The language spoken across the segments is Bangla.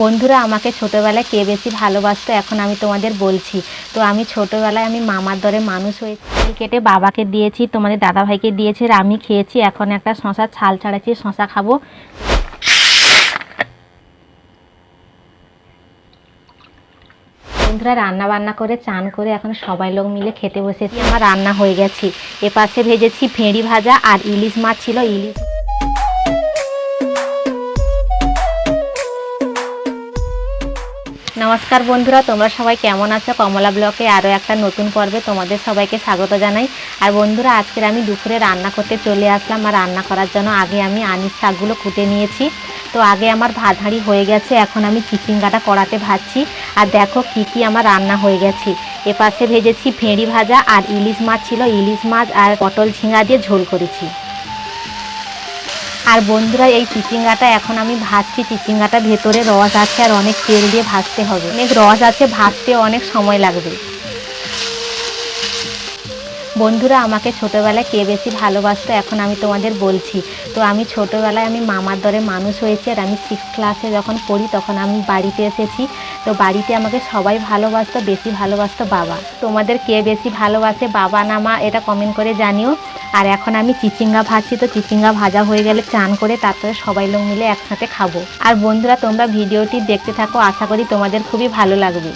বন্ধুরা, আমাকে ছোটোবেলায় কে বেশি ভালোবাসতো এখন আমি তোমাদের বলছি। তো আমি ছোটোবেলায় মামার দরে মানুষ হয়েছি। কেটে বাবাকে দিয়েছি, তোমাদের দাদাভাইকে দিয়েছি, আর আমি খেয়েছি। এখন একটা শশার ছাল ছাড়াচ্ছি, শশা খাবো। বন্ধুরা, রান্না বান্না করে চান করে এখন সবাই লোক মিলে খেতে বসেছি। আমার রান্না হয়ে গেছে। এপাশে ভেজেছি ভেঁড়ি ভাজা আর ইলিশ মাছ ছিল। নমস্কার বন্ধুরা, তোমরা সবাই কেমন আছো? কমলা ব্লকে আরও একটা নতুন পর্বে তোমাদের সবাইকে স্বাগত জানাই। আর বন্ধুরা, আজকের আমি দুপুরে রান্না করতে চলে আসলাম। আর রান্না করার জন্য আগে আমি আনিস শাকগুলো কুটে নিয়েছি। তো আগে আমার ভাত হাঁড়ি হয়ে গেছে, এখন আমি চিচিঙ্গাটা কড়াতে ভাজছি। আর দেখো কি আমার রান্না হয়ে গেছে। এপাশে ভেজেছি ভেঁড়ি ভাজা আর ইলিশ মাছ ছিল। ইলিশ মাছ আর পটল ঝিঙা দিয়ে ঝোল করেছি। আর বন্ধুরা, এই চিচিঙ্গাটা এখন আমি ভাজছি। চিচিঙ্গাটা ভেতরে রস আছে আর অনেক তেল দিয়ে ভাজতে হবে। অনেক রস আছে, ভাজতে অনেক সময় লাগবে। বন্ধুরা, আমাকে ছোটোবেলায় কে বেশি ভালোবাসতো এখন আমি তোমাদের বলছি। তো আমি ছোটোবেলায় মামার দরে মানুষ হয়েছি। আর আমি 6 ক্লাসে যখন পড়ি তখন আমি বাড়িতে এসেছি। তো বাড়িতে আমাকে সবাই ভালোবাসতো, বেশি ভালোবাসতো বাবা। তোমাদের কে বেশি ভালোবাসে, বাবা না মা, এটা কমেন্ট করে জানিও। আর এখন আমি চিচিঙ্গা ভাজছি। তো চিচিঙ্গা ভাজা হয়ে গেলে চান করে তারপরে সবাই লোক মিলে একসাথে খাবো। আর বন্ধুরা, তোমরা ভিডিওটি দেখতে থাকো, আশা করি তোমাদের খুবই ভালো লাগবে।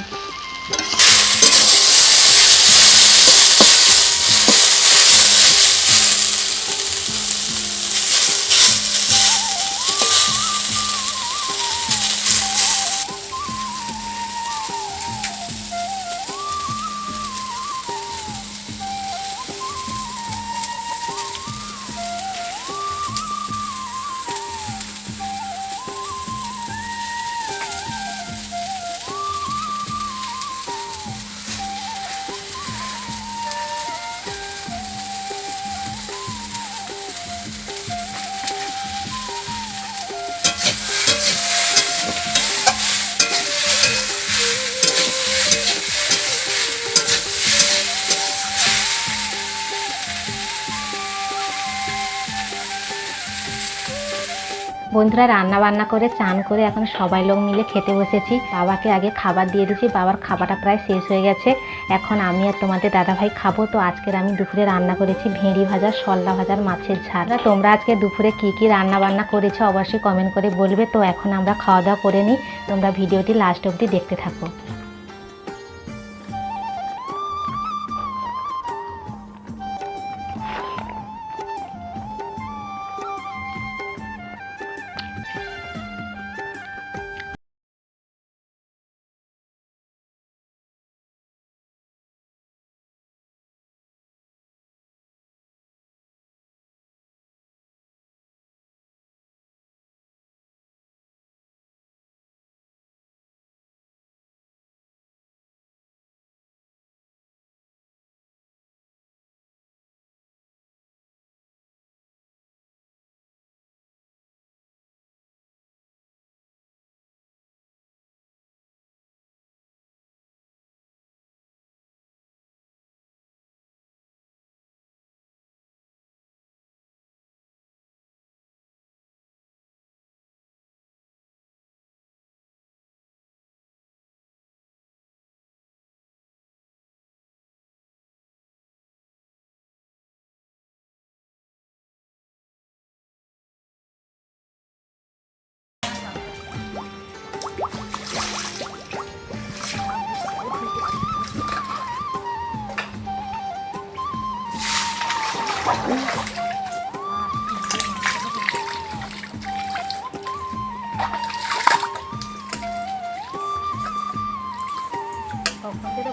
বন্ধুরা, রান্না বান্না করে চান করে এখন সবাই লোক মিলে খেতে বসেছি। বাবাকে আগে খাবার দিয়ে দিয়েছি। বাবার খাবারটা প্রায় শেষ হয়ে গেছে। এখন আমি আর তোমাদের দাদাভাই খাবো। তো আজকের আমি দুপুরে রান্না করেছি ভেঁড়ি ভাজা, সল্লা ভাজার মাছের ঝাল। তোমরা আজকে দুপুরে কি রান্না বান্না করেছো অবশ্যই কমেন্ট করে বলবে। তো এখন আমরা খাওয়া দাওয়া করে নিই। তোমরা ভিডিওটি লাস্ট অবধি দেখতে থাকো।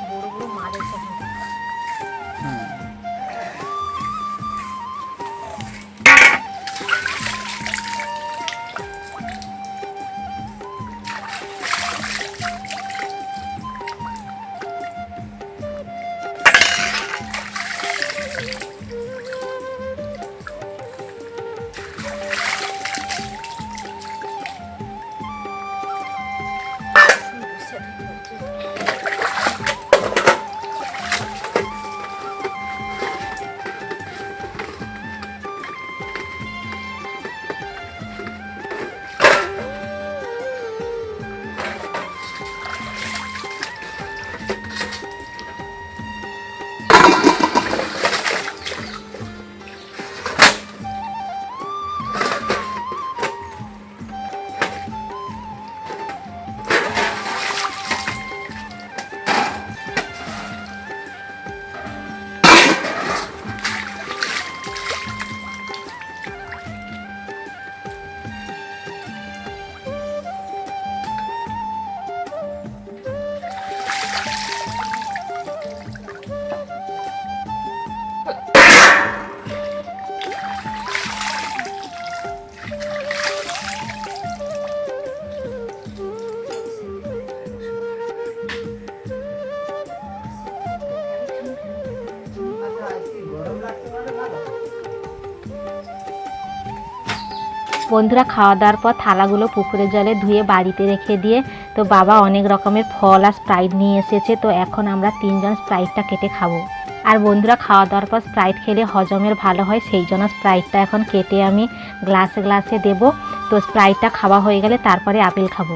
বড় বড় মাছ আছে। বন্ধুরা খাওয়া দাওয়ার পর থালাগুলো পুকুরের জলে ধুয়ে বাড়িতে রেখে দিয়ে তো বাবা অনেক রকমের ফল আর স্প্রাইট নিয়ে এসেছে। তো এখন আমরা 3 জন স্প্রাইটটা কেটে খাবো। আর বন্ধুরা খাওয়া দাওয়ার পর স্প্রাইট খেলে হজমের ভালো হয়, সেই জন্য স্প্রাইটটা এখন কেটে আমি গ্লাসে গ্লাসে দেবো। তো স্প্রাইটটা খাওয়া হয়ে গেলে তারপরে আপেল খাবো।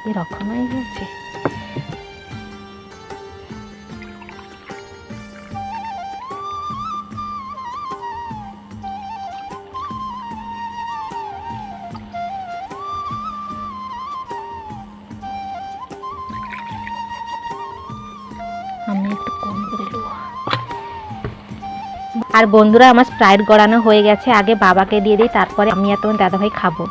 এরকম হয়ে গেছে। আমি একটু কম করে দেবো। আর বন্ধুরা আমার স্প্রাইট গড়ানো হয়ে গেছে, আগে বাবাকে দিয়ে দিই, তারপরে আমি আর তোমার দাদাভাই খাবো।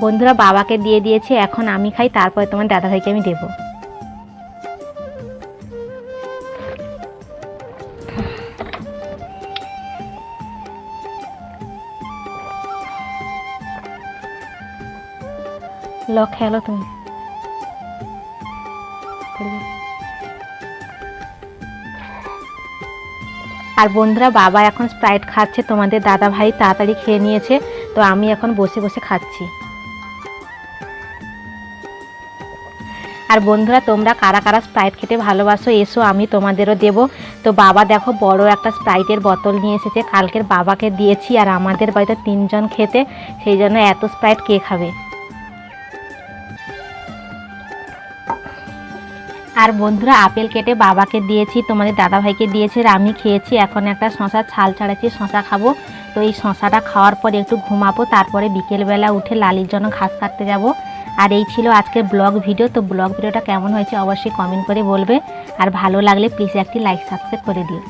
বন্ধুরা বাবাকে দিয়ে দিয়েছি, এখন আমি খাই, তারপরে তোমার দাদাভাইকে আমি দেবো। লো খেলো তুমি। আর বন্ধুরা বাবা এখন স্প্রাইট খাচ্ছে, তোমাদের দাদা ভাই তাড়াতাড়ি খেয়ে নিয়েছে, তো আমি এখন বসে বসে খাচ্ছি। আর বন্ধুরা তোমরা কারা কারা স্প্রাইট খেতে ভালোবাসো এসো, আমি তোমাদেরও দেবো। তো বাবা দেখো বড় একটা স্প্রাইটের বোতল নিয়ে এসেছে, কালকের বাবাকে দিয়েছি, আর আমাদের বাড়িতে 3 জন খেতে, সেই জন্য এত স্প্রাইট কে খাবে। আর বন্ধুরা আপেল কেটে বাবাকে দিয়েছি, তোমাদের দাদাভাইকে দিয়েছে, আর আমি খেয়েছি। এখন একটা শশার ছাল ছাড়াচ্ছি, শশা খাবো। তো এই শশাটা খাওয়ার পর একটু ঘুমাবো, তারপরে বিকেলবেলা উঠে লালির জন্য ঘাস কাটতে যাব। আর এই ছিল আজকের ব্লগ ভিডিও। তো ব্লগ ভিডিওটা কেমন হয়েছে অবশ্যই কমেন্ট করে বলবে, আর ভালো লাগলে প্লিজ একটি লাইক সাবস্ক্রাইব করে দিও।